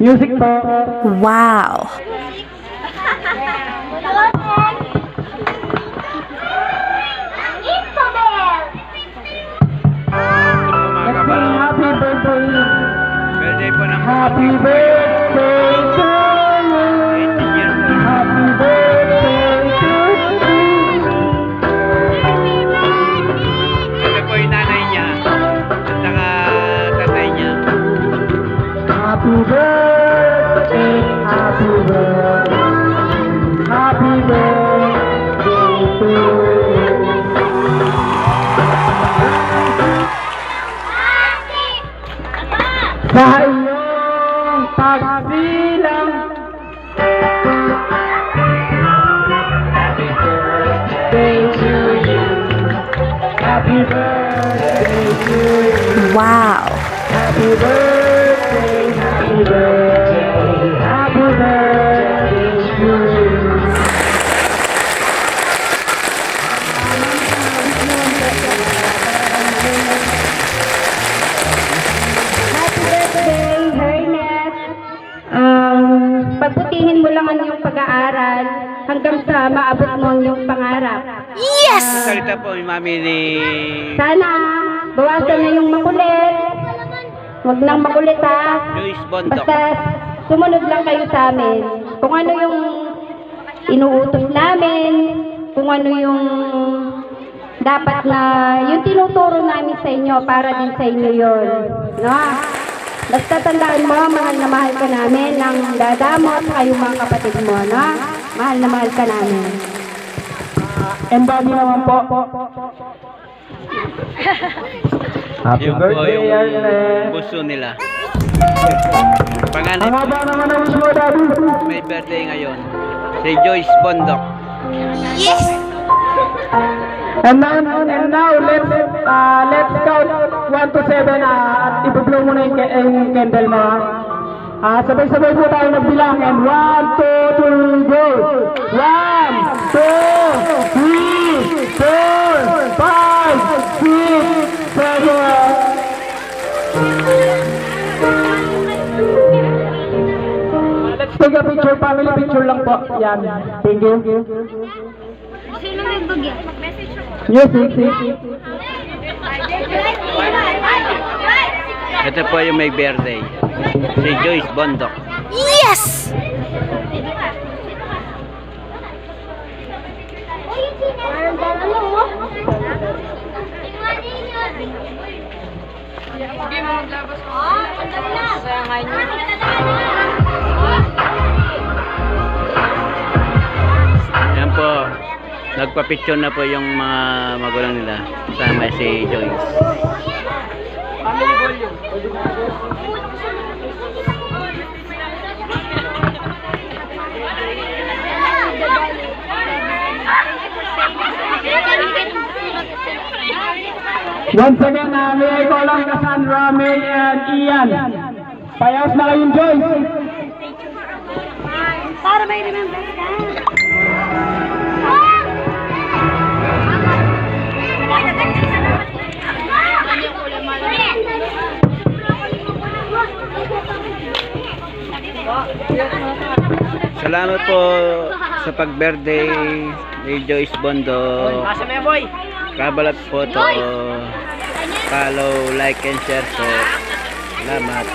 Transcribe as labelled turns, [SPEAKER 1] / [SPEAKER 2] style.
[SPEAKER 1] Music po.
[SPEAKER 2] Wow!
[SPEAKER 1] Let's sing happy birthday.
[SPEAKER 3] Birthday po ng
[SPEAKER 1] Happy birthday to you.
[SPEAKER 3] 18 years old.
[SPEAKER 1] Happy birthday to you.
[SPEAKER 3] Ito po yung nanay niya at saka tatay niya.
[SPEAKER 1] Happy birthday, happy birthday, happy birthday to you. Sa iyong pagsilang, happy birthday to you. Happy birthday to you.
[SPEAKER 2] Wow!
[SPEAKER 1] Happy birthday, happy birthday, happy birthday to you.
[SPEAKER 4] Happy birthday, Hernet. Pagbutihin mo lang ang iyong pag-aaral hanggang sa maabot mo ang iyong pangarap.
[SPEAKER 2] Yes!
[SPEAKER 3] Salita po yung mami ni
[SPEAKER 4] Sana bawasan na yung makulit. Huwag nang makulit ha.
[SPEAKER 3] Joyce Bondok.
[SPEAKER 4] Basta sumunod lang kayo sa amin. Kung ano yung inuutos namin, kung ano yung dapat na, yung tinuturo namin sa inyo, para din sa inyo yun. No? Basta tandaan mo, mahal na mahal ka namin ng dadamo at saka yung mga kapatid mo. No? Mahal na mahal ka namin.
[SPEAKER 1] Embody naman po. Happy
[SPEAKER 3] Yung po
[SPEAKER 1] birthday,
[SPEAKER 3] yung
[SPEAKER 1] Ernest.
[SPEAKER 3] buso nila. Panganay
[SPEAKER 1] Ang haba naman ang wish mo, Daddy.
[SPEAKER 3] may birthday ngayon. Si Joyce Bondok.
[SPEAKER 2] Yes!
[SPEAKER 1] And now, let's count 1 to 7 at i-blow mo na yung candle mo. Sabay-sabay po tayo magbilang and 1, 2, 3, go! 1, 2, 3, 4, 5, 6, 7. Let's take a picture, family picture lang po. Yan. Thank you. Yes, yes.
[SPEAKER 3] Ito po yung may birthday. Si Joyce Bondok.
[SPEAKER 2] Yes!
[SPEAKER 3] Yan po. Nagpa-picture na po yung mga magulang nila. Kasama si Joyce.
[SPEAKER 1] Once again, may I call on Cassandra, May, and Ian. Payos na kayong Joyce.
[SPEAKER 4] Para may remember ka.
[SPEAKER 3] Salamat po sa pag-birthday ni Joyce Bondok. Kabalat po to. Follow, like, and share po. Salamat.